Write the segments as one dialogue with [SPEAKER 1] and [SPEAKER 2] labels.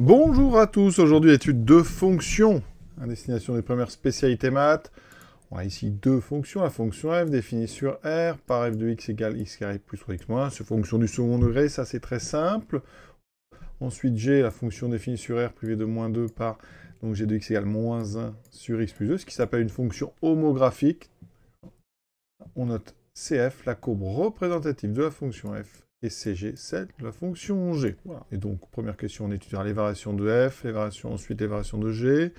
[SPEAKER 1] Bonjour à tous, aujourd'hui étude de fonctions à destination des premières spécialités maths. On a ici deux fonctions, la fonction f définie sur R par f de x égale x carré plus 3x moins, c'est fonction du second degré, ça c'est très simple. Ensuite g, la fonction définie sur R plus v de moins 2 par donc g de x égale moins 1 sur x plus 2, ce qui s'appelle une fonction homographique. On note CF, la courbe représentative de la fonction f, et CG, celle de la fonction G. Voilà. Et donc, première question, on étudiera les variations de f, ensuite les variations de G,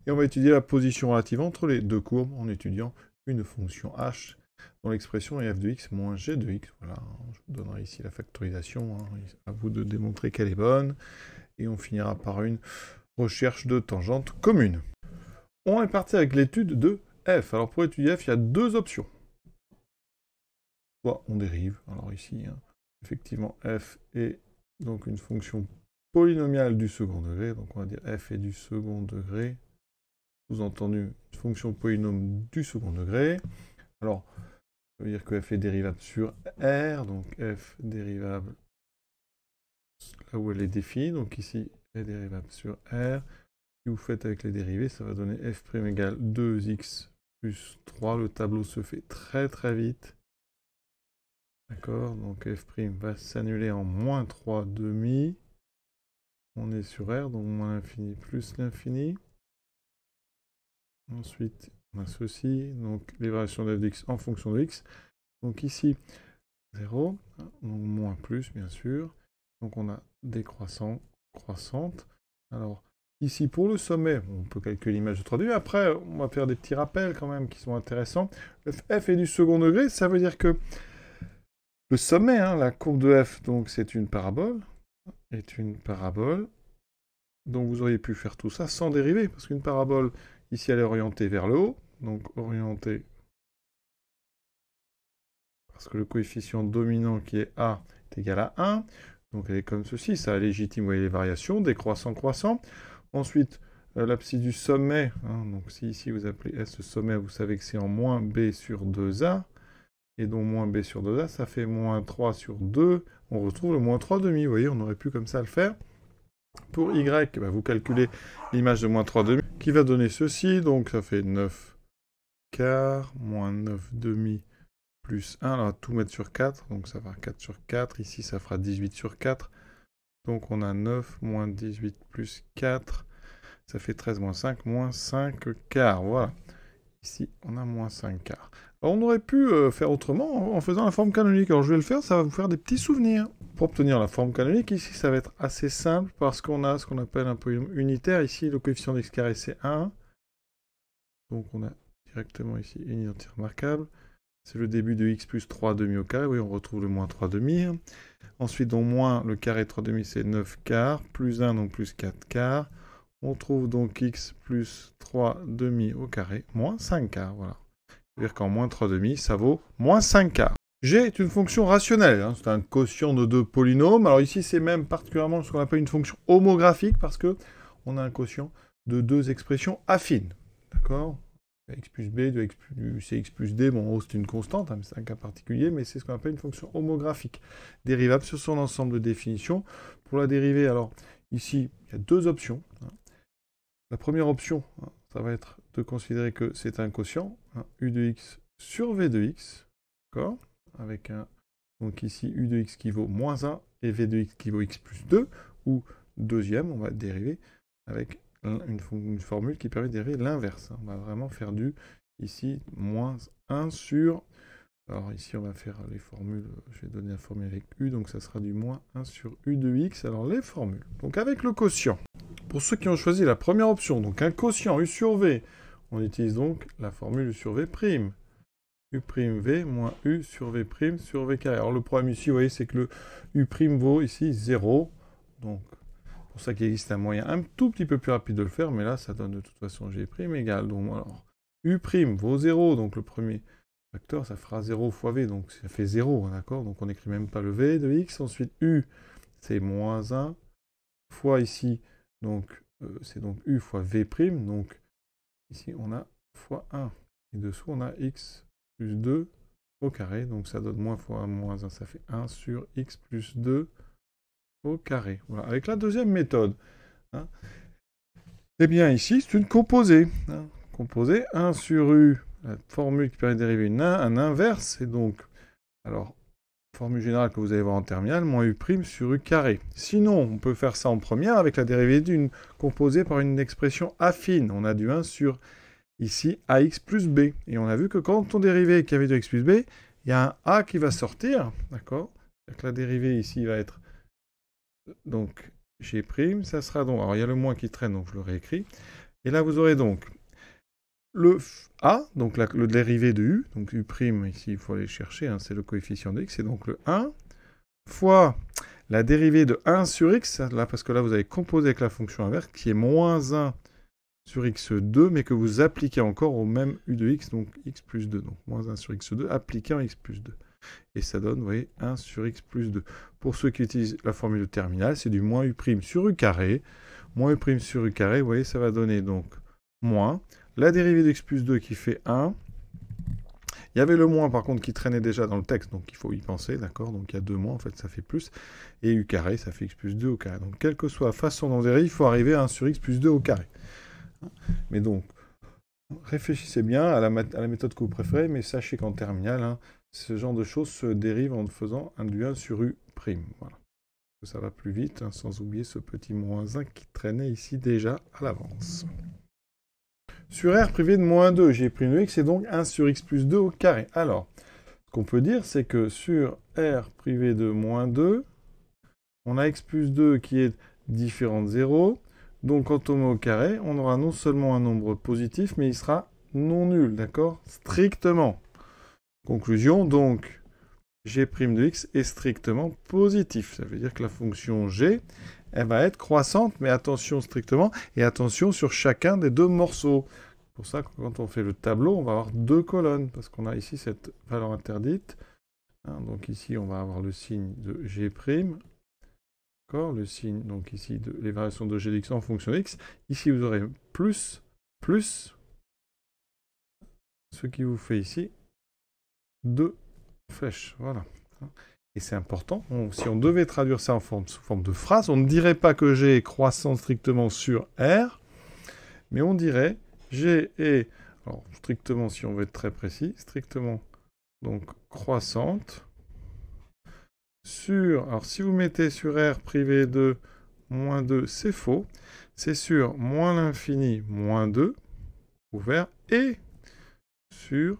[SPEAKER 1] et on va étudier la position relative entre les deux courbes en étudiant une fonction h dont l'expression est f de x moins g de x. Voilà, je vous donnerai ici la factorisation, hein. À vous de démontrer qu'elle est bonne, et on finira par une recherche de tangente commune. On est parti avec l'étude de f. Alors pour étudier f, il y a deux options. Soit on dérive, alors ici, hein, effectivement, f est donc une fonction polynomiale du second degré, donc on va dire f est du second degré, sous-entendu une fonction polynôme du second degré. Alors, ça veut dire que f est dérivable sur R, donc f dérivable là où elle est définie, donc ici est dérivable sur R. Si vous faites avec les dérivés, ça va donner f' égale 2x plus 3, le tableau se fait très très vite. D'accord, donc f' va s'annuler en moins 3 demi. On est sur R, donc moins l'infini plus l'infini. Ensuite, on a ceci, donc les variations de f de x en fonction de x. Donc ici, 0, donc moins plus, bien sûr. Donc on a décroissant, croissante. Alors, ici, pour le sommet, on peut calculer l'image de 3D. Après, on va faire des petits rappels quand même qui sont intéressants. Le f est du second degré, ça veut dire que le sommet, hein, la courbe de f, donc c'est une parabole, donc vous auriez pu faire tout ça sans dériver, parce qu'une parabole, ici elle est orientée vers le haut, donc orientée, parce que le coefficient dominant qui est a est égal à 1, donc elle est comme ceci, ça légitime, vous voyez les variations, décroissant, croissant. Ensuite, l'abscisse du sommet, hein, donc si ici vous appelez S le sommet, vous savez que c'est en moins b sur 2a, et donc moins b sur 2a, ça fait moins 3 sur 2, on retrouve le moins 3 demi, vous voyez, on aurait pu comme ça le faire. Pour y, bah, vous calculez l'image de moins 3 demi, qui va donner ceci, donc ça fait 9 quarts, moins 9 demi, plus 1, alors tout mettre sur 4, donc ça va 4 sur 4, ici ça fera 18 sur 4, donc on a 9 moins 18 plus 4, ça fait 13 moins 5 quarts, voilà. Ici, on a moins 5 quarts. Alors, on aurait pu faire autrement en faisant la forme canonique. Alors, je vais le faire, ça va vous faire des petits souvenirs. Pour obtenir la forme canonique, ici, ça va être assez simple parce qu'on a ce qu'on appelle un polynôme unitaire. Ici, le coefficient d'x carré, c'est 1. Donc, on a directement ici une identité remarquable. C'est le début de x plus 3 demi au carré. Oui, on retrouve le moins 3 demi. Ensuite, donc, moins le carré de 3 demi, c'est 9 quarts. Plus 1, donc plus 4 quarts. On trouve donc x plus 3 demi au carré, moins 5 quarts, voilà. C'est-à-dire qu'en moins 3 demi, ça vaut moins 5 quarts. G est une fonction rationnelle, hein, c'est un quotient de deux polynômes. Alors ici, c'est même particulièrement ce qu'on appelle une fonction homographique, parce que on a un quotient de deux expressions affines. D'accord ? X plus B, c'est x plus D, bon, en haut c'est une constante, hein, c'est un cas particulier, mais c'est ce qu'on appelle une fonction homographique, dérivable sur son ensemble de définitions. Pour la dériver, alors, ici, il y a deux options. Hein. La première option, hein, ça va être de considérer que c'est un quotient, hein, u de x sur v de x, d'accord, avec un, donc ici u de x qui vaut moins 1 et v de x qui vaut x plus 2, ou deuxième, on va dériver avec une formule qui permet de dériver l'inverse. On va vraiment faire du, ici, moins 1 sur, alors ici on va faire les formules, je vais donner la formule avec u, donc ça sera du moins 1 sur u de x, alors les formules. Donc avec le quotient, pour ceux qui ont choisi la première option, donc un quotient u sur v, on utilise donc la formule u sur v'. U'(v) moins u sur v' sur v carré. Alors le problème ici, vous voyez, c'est que le u' vaut ici 0. Donc, c'est pour ça qu'il existe un moyen un tout petit peu plus rapide de le faire, mais là, ça donne de toute façon g' égale. Donc, alors, u' vaut 0, donc le premier facteur, ça fera 0 fois v, donc ça fait 0, d'accord? Donc on n'écrit même pas le v de x. Ensuite, u, c'est moins 1, fois ici, donc c'est donc u fois v', donc ici on a fois 1. Et dessous on a x plus 2 au carré, donc ça donne moins fois 1 moins 1, ça fait 1 sur x plus 2 au carré. Voilà. Avec la deuxième méthode, Hein. Eh bien, ici, c'est une composée. Hein. Composée 1 sur U, la formule qui permet de dériver un inverse, et donc, alors, formule générale que vous allez voir en terminale, moins U' sur U carré. Sinon, on peut faire ça en première avec la dérivée d'une composée par une expression affine. On a du 1 sur, ici, AX plus B. Et on a vu que quand on dérivait KV de X plus B, il y a un A qui va sortir, d'accord? La dérivée ici va être, donc, G', ça sera donc, alors il y a le moins qui traîne, donc je le réécris. Et là, vous aurez donc le A, donc le dérivé de U, donc U', ici, il faut aller chercher, hein, c'est le coefficient de X, c'est donc le 1, fois la dérivée de 1 sur X, là, parce que là, vous avez composé avec la fonction inverse, qui est moins 1 sur X2, mais que vous appliquez encore au même U de X, donc X plus 2, donc moins 1 sur X2, appliqué en X plus 2. Et ça donne, vous voyez, 1 sur X plus 2. Pour ceux qui utilisent la formule de terminale, c'est du moins U' sur U carré. Moins U' sur U carré, vous voyez, ça va donner donc moins la dérivée de X plus 2 qui fait 1. Il y avait le moins, par contre, qui traînait déjà dans le texte, donc il faut y penser, d'accord? Donc il y a 2 moins, en fait, ça fait plus. Et U carré, ça fait X plus 2 au carré. Donc, quelle que soit la façon d'en dériver, il faut arriver à 1 sur X plus 2 au carré. Mais donc, réfléchissez bien à la méthode que vous préférez, mais sachez qu'en terminale, hein, ce genre de choses se dérive en faisant du 1 sur U'. Voilà. Ça va plus vite, hein, sans oublier ce petit moins 1 qui traînait ici déjà à l'avance. Sur R privé de moins 2, j'ai pris une X, c'est donc 1 sur X plus 2 au carré. Alors, ce qu'on peut dire, c'est que sur R privé de moins 2, on a X plus 2 qui est différent de 0. Donc, quand on met au carré, on aura non seulement un nombre positif, mais il sera non nul, d'accord? Strictement. Conclusion, donc, G' de X est strictement positif. Ça veut dire que la fonction G, elle va être croissante, mais attention strictement, et attention sur chacun des deux morceaux. C'est pour ça que quand on fait le tableau, on va avoir deux colonnes, parce qu'on a ici cette valeur interdite. Hein, donc ici, on va avoir le signe de G'. D'accord, le signe, donc ici, de les variations de G d'X en fonction X. Ici, vous aurez plus, ce qui vous fait ici 2 flèches. Voilà. Et c'est important. Si on devait traduire ça sous forme de phrase, on ne dirait pas que G est croissant strictement sur R, mais on dirait G est, alors strictement si on veut être très précis, strictement donc croissante sur, alors si vous mettez sur R privé de moins 2, c'est faux, c'est sur moins l'infini, moins 2, ouvert, et sur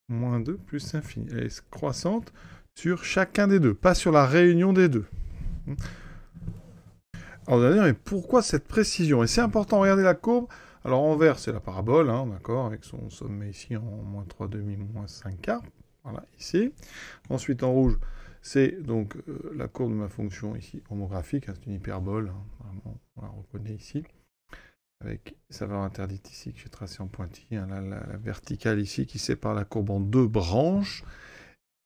[SPEAKER 1] moins 2 plus infini. Elle est croissante sur chacun des deux, pas sur la réunion des deux. Alors vous allez dire, mais pourquoi cette précision? Et c'est important, regardez la courbe. Alors en vert, c'est la parabole, hein, d'accord, avec son sommet ici en moins 3,5, moins 5K. Voilà, ici. Ensuite, en rouge, c'est donc la courbe de ma fonction ici, homographique, hein, c'est une hyperbole, hein, vraiment, on la reconnaît ici. Avec sa valeur interdite ici que j'ai tracée en pointillé, hein, la verticale ici qui sépare la courbe en deux branches.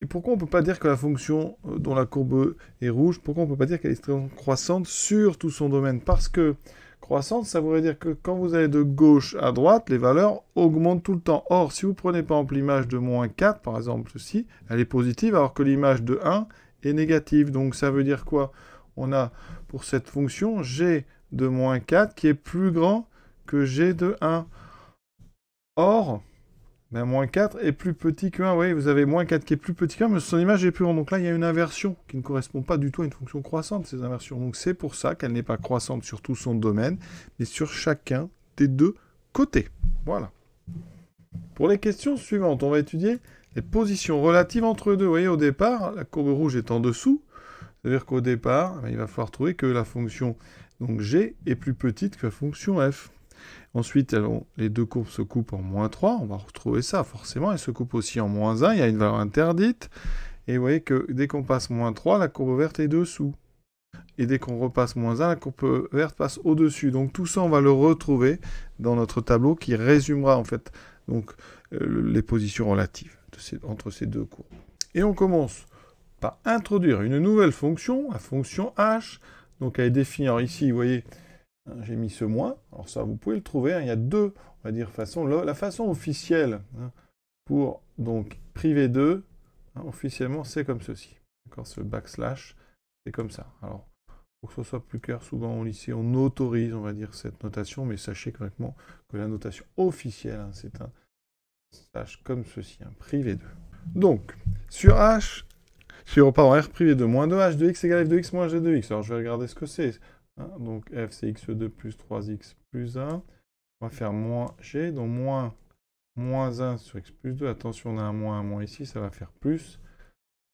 [SPEAKER 1] Et pourquoi on ne peut pas dire que la fonction dont la courbe est rouge, pourquoi on ne peut pas dire qu'elle est croissante sur tout son domaine? Parce que croissante, ça voudrait dire que quand vous allez de gauche à droite, les valeurs augmentent tout le temps. Or, si vous prenez par exemple l'image de moins 4, par exemple ceci, elle est positive, alors que l'image de 1 est négative. Donc ça veut dire quoi? On a pour cette fonction G de moins 4 qui est plus grand que G de 1. Or, ben, moins 4 est plus petit que 1. Vous voyez, vous avez moins 4 qui est plus petit que 1, mais son image est plus grande. Donc là, il y a une inversion qui ne correspond pas du tout à une fonction croissante, ces inversions. Donc c'est pour ça qu'elle n'est pas croissante sur tout son domaine, mais sur chacun des deux côtés. Voilà. Pour les questions suivantes, on va étudier les positions relatives entre eux deux. Vous voyez, au départ, la courbe rouge est en dessous. C'est-à-dire qu'au départ, il va falloir trouver que la fonction donc G est plus petite que la fonction F. Ensuite, les deux courbes se coupent en moins 3. On va retrouver ça, forcément. Elles se coupent aussi en moins 1. Il y a une valeur interdite. Et vous voyez que dès qu'on passe moins 3, la courbe verte est dessous. Et dès qu'on repasse moins 1, la courbe verte passe au-dessus. Donc tout ça, on va le retrouver dans notre tableau qui résumera en fait donc, les positions relatives entre ces deux courbes. Et on commence par introduire une nouvelle fonction, la fonction h. Donc elle est définie, alors ici, vous voyez, j'ai mis ce moins. Alors ça, vous pouvez le trouver. Hein, il y a deux, on va dire, façons. La façon officielle pour donc privé 2, officiellement, c'est comme ceci. D'accord, ce backslash, c'est comme ça. Alors, Pour que ce soit plus clair, souvent au lycée, on autorise, on va dire, cette notation, mais sachez correctement que la notation officielle, hein, c'est un H comme ceci, un privé 2. Donc, sur R privé 2 moins 2, H de x égale f de x moins g de x. Alors, je vais regarder ce que c'est. Hein, donc, f, c'est x2 plus 3x plus 1. On va faire moins g, donc moins 1 sur x plus 2. Attention, on a un moins ici, ça va faire plus.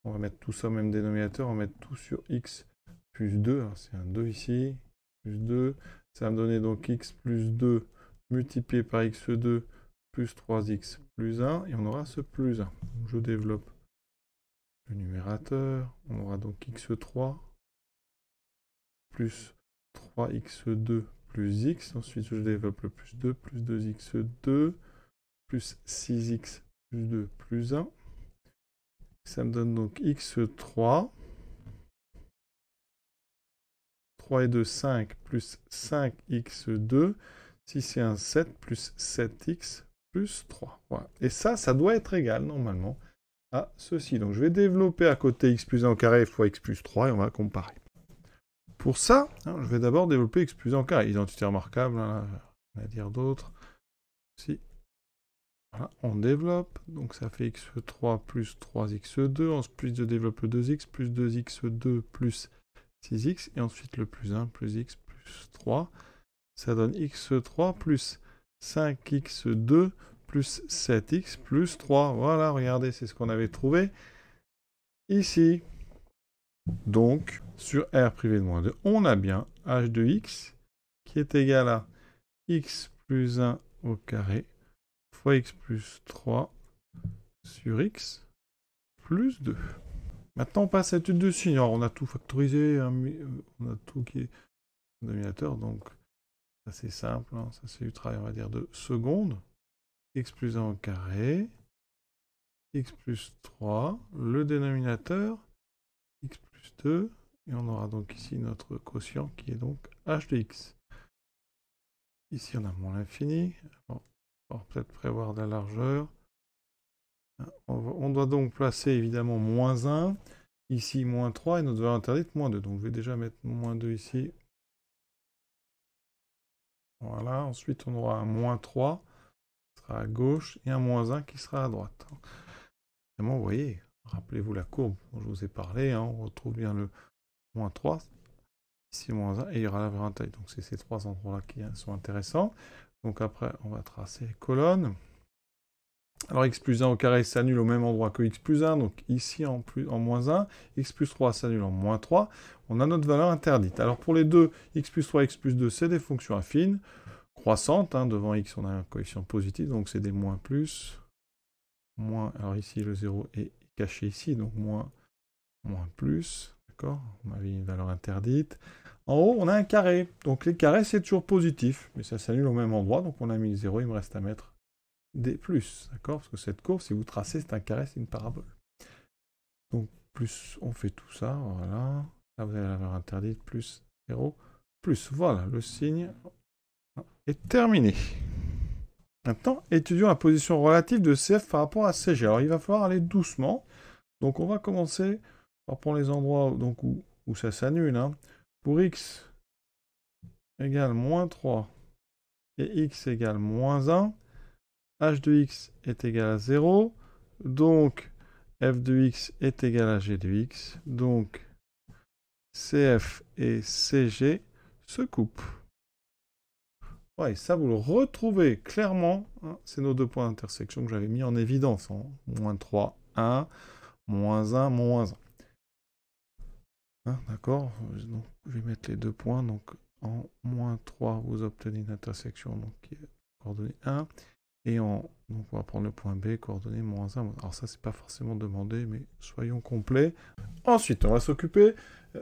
[SPEAKER 1] On va mettre tout ça au même dénominateur, on va mettre tout sur x plus 2. C'est un 2 ici, plus 2. Ça va me donner donc x plus 2 multiplié par x2 plus 3x plus 1. Et on aura ce plus 1. Donc, je développe le numérateur. On aura donc x3 plus 3x2 plus x. Ensuite, je développe le plus 2x2 plus 6x plus 2 plus 1. Ça me donne donc x3. 3 et 2, 5 plus 5x2. 6 et 1, 7 plus 7x plus 3. Voilà. Et ça doit être égal normalement à ceci. Donc je vais développer à côté x plus 1 au carré fois x plus 3 et on va comparer. Pour ça, hein, je vais d'abord développer x plus 1 au carré. Identité remarquable, hein, on va dire d'autres. Si. Voilà, on développe. Donc ça fait x3 plus 3x2. Ensuite je développe le 2x plus 2x2 plus 6x. Et ensuite le plus 1 plus x plus 3. Ça donne x3 plus 5x2 plus 7x plus 3. Voilà, regardez, c'est ce qu'on avait trouvé ici. Donc, sur R privé de moins 2, on a bien h de x qui est égal à x plus 1 au carré fois x plus 3 sur x plus 2. Maintenant, on passe à l'étude de signe. Alors, on a tout factorisé, hein, on a tout qui est dénominateur, donc ça c'est simple, hein, ça c'est du travail, on va dire, de seconde. X plus 1 au carré, x plus 3, le dénominateur, x plus 2, et on aura donc ici notre quotient qui est donc h de x. Ici on a moins l'infini, on va peut-être prévoir de la largeur. On doit donc placer évidemment moins 1, ici moins 3, et notre valeur interdite moins 2. Donc je vais déjà mettre moins 2 ici. Voilà, ensuite on aura un moins 3 qui sera à gauche et un moins 1 qui sera à droite. Vraiment, vous voyez, rappelez-vous la courbe dont je vous ai parlé, hein, on retrouve bien le moins 3, ici moins 1, et il y aura la valeur interdite. Donc c'est ces trois endroits-là qui sont intéressants. Donc après, on va tracer les colonnes. Alors x plus 1 au carré s'annule au même endroit que x plus 1, donc ici en moins 1, x plus 3 s'annule en moins 3, on a notre valeur interdite. Alors pour les deux, x plus 3 et x plus 2, c'est des fonctions affines, croissantes, hein, devant x on a un coefficient positif, donc c'est des moins plus, moins, alors ici le 0 est caché ici, donc moins plus, d'accord, on avait une valeur interdite. En haut, on a un carré, donc les carrés c'est toujours positif, mais ça s'annule au même endroit, donc on a mis le 0, il me reste à mettre des plus, d'accord? Parce que cette courbe, si vous tracez, c'est un carré, c'est une parabole. Donc, plus, on fait tout ça, voilà. Là, vous avez la valeur interdite, plus 0, plus. Voilà, le signe est terminé. Maintenant, étudions la position relative de CF par rapport à CG. Alors, il va falloir aller doucement. Donc, on va commencer par prendre les endroits donc, où ça s'annule. Hein. Pour x égale moins 3 et x égale moins 1, h de x est égal à 0, donc f de x est égal à g de x, donc CF et CG se coupent. Ouais, ça vous le retrouvez clairement, hein, c'est nos deux points d'intersection que j'avais mis en évidence, hein. Moins 3, 1, moins 1, moins 1. Hein, d'accord, donc je vais mettre les deux points, donc en moins 3, vous obtenez une intersection donc, qui est coordonnée 1, et donc on va prendre le point B, coordonnée moins 1. Alors ça, c'est pas forcément demandé, mais soyons complets. Ensuite, on va s'occuper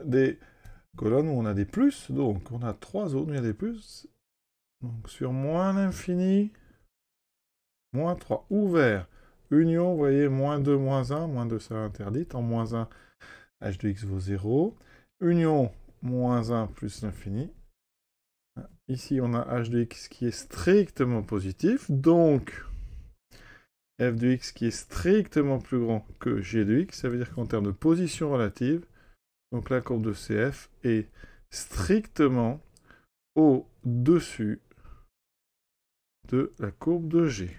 [SPEAKER 1] des colonnes où on a des plus. Donc, on a trois zones où il y a des plus. Donc, sur moins l'infini, moins 3, ouvert. Union, vous voyez, moins 2, moins 1. Moins 2, c'est interdite. En moins 1, h de x vaut 0. Union, moins 1 plus l'infini. Ici, on a h de x qui est strictement positif. Donc, f de x qui est strictement plus grand que g de x, ça veut dire qu'en termes de position relative, donc la courbe de CF est strictement au-dessus de la courbe de G.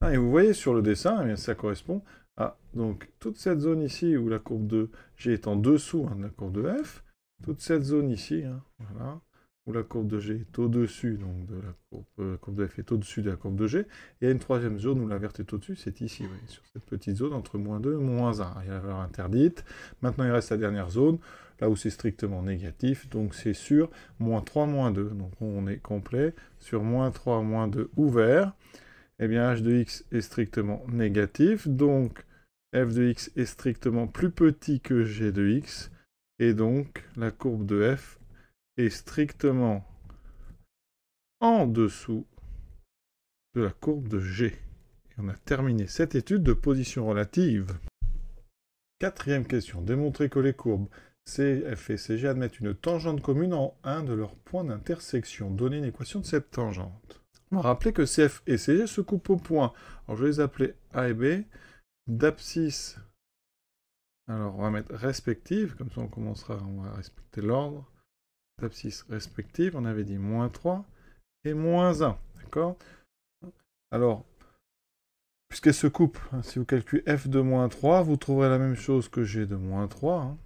[SPEAKER 1] Ah, et vous voyez sur le dessin, eh bien, ça correspond à donc, toute cette zone ici où la courbe de G est en dessous de la courbe de F, toute cette zone ici, voilà, où la courbe de G est au-dessus, donc de la courbe de F est au-dessus de la courbe de G, et il y a une troisième zone où la verte est au-dessus, c'est ici, vous voyez, sur cette petite zone entre -2 et -1. Il y a la valeur interdite. Maintenant, il reste la dernière zone, là où c'est strictement négatif, donc c'est sur -3, -2. Donc on est complet sur -3, -2 ouvert. Eh bien, h de x est strictement négatif, donc f de x est strictement plus petit que g de x, et donc la courbe de f est strictement en dessous de la courbe de g. Et on a terminé cette étude de position relative. Quatrième question. Démontrer que les courbes CF et CG admettent une tangente commune en un de leurs points d'intersection. Donnez une équation de cette tangente. On va rappeler que CF et CG se coupent au point. Alors je vais les appeler A et B, d'abscisse. Alors on va mettre respective, comme ça on va respecter l'ordre. D'abscisse respective, on avait dit -3 et -1. D'accord? Alors, puisqu'elles se coupent, si vous calculez f de -3, vous trouverez la même chose que g de -3.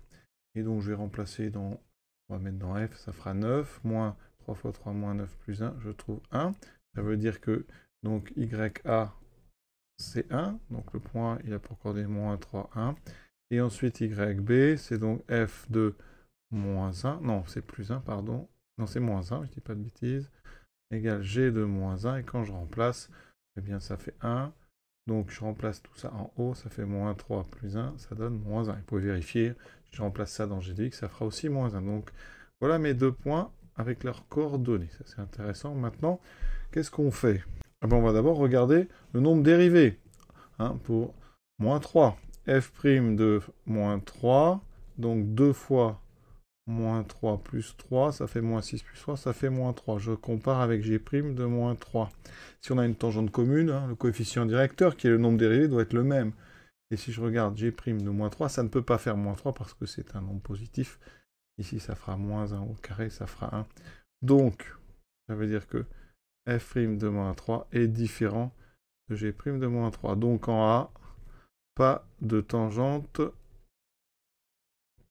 [SPEAKER 1] Et donc je vais remplacer dans, on va mettre dans f, ça fera 9, moins 3 fois 3, moins 9 plus 1, je trouve 1. Ça veut dire que donc YA, c'est 1. Donc le point, il a pour coordonnée -3, 1. Et ensuite YB, c'est donc f de -1. Non, c'est plus 1, pardon. Non, c'est -1, je ne dis pas de bêtises. Égale G de -1. Et quand je remplace, eh bien ça fait 1. Donc je remplace tout ça en haut, ça fait -3 plus 1, ça donne -1. Vous pouvez vérifier, si je remplace ça dans G de x, ça fera aussi -1. Donc voilà mes deux points avec leurs coordonnées. Ça c'est intéressant. Maintenant, qu'est-ce qu'on fait? Ah ben, on va d'abord regarder le nombre dérivé. Pour -3. f' de -3, donc 2 fois -3 plus 3, ça fait -6 plus 3, ça fait -3. Je compare avec g' de -3. Si on a une tangente commune, le coefficient directeur, qui est le nombre dérivé, doit être le même. Et si je regarde g' de -3, ça ne peut pas faire -3 parce que c'est un nombre positif. Ici, ça fera -1 au carré, ça fera 1. Donc, ça veut dire que f' de -3 est différent de g' de -3. Donc en A, pas de tangente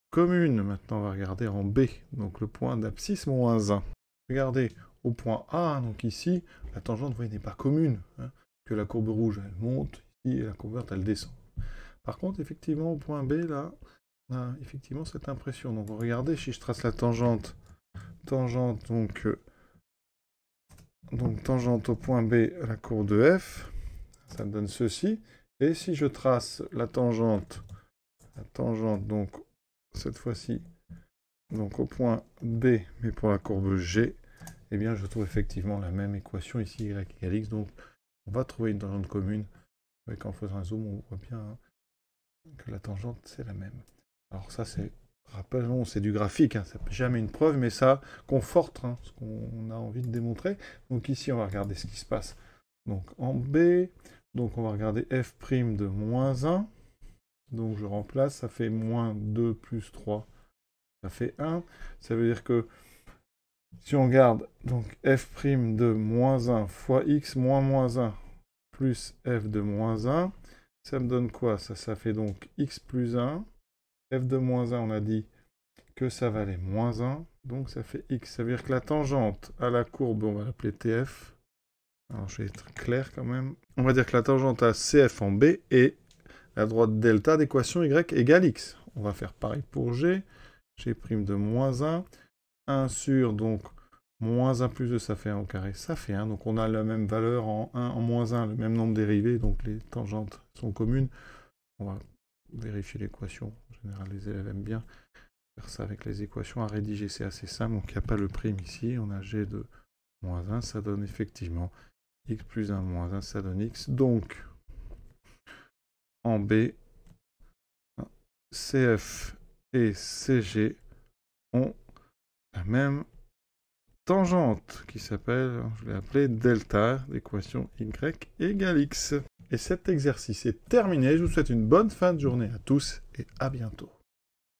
[SPEAKER 1] commune. Maintenant, on va regarder en B, donc le point d'abscisse -1. Regardez au point A, donc ici, la tangente, vous voyez, n'est pas commune. Que la courbe rouge, elle monte, ici, et la courbe verte, elle descend. Par contre, effectivement, au point B, là, on a effectivement cette impression. Donc, regardez, si je trace la tangente, donc tangente au point B, la courbe de F, ça me donne ceci. Et si je trace la tangente, donc, cette fois-ci, donc au point B, mais pour la courbe G, eh bien, je trouve effectivement la même équation ici, y égale x. Donc, on va trouver une tangente commune. Et qu'en faisant un zoom, on voit bien que la tangente, c'est la même. Alors ça, c'est, rappelons, c'est du graphique. Ça n'est jamais une preuve, mais ça conforte ce qu'on a envie de démontrer. Donc ici, on va regarder ce qui se passe. Donc en B, donc on va regarder f' de -1. Donc je remplace, ça fait -2 plus 3, ça fait 1. Ça veut dire que si on regarde donc f' de -1 fois x moins -1 plus f de -1, ça me donne quoi? Ça fait donc x plus 1. F de -1, on a dit que ça valait -1, donc ça fait x. Ça veut dire que la tangente à la courbe, on va l'appeler TF. Alors je vais être clair quand même. On va dire que la tangente à CF en B est la droite delta d'équation y égale x. On va faire pareil pour g. G' de -1. 1 sur, donc, -1 plus 2, ça fait 1 au carré, ça fait 1. Donc on a la même valeur en 1, en -1, le même nombre dérivés, donc les tangentes sont communes. On va vérifier l'équation. En général, les élèves aiment bien faire ça avec les équations à rédiger, c'est assez simple. Donc il n'y a pas le prime ici, on a g de -1, ça donne effectivement x plus 1 moins 1, ça donne x. Donc, en B, CF et CG ont la même tangente qui s'appelle, je l'ai appelée delta, l'équation y égale x. Et cet exercice est terminé. Je vous souhaite une bonne fin de journée à tous et à bientôt.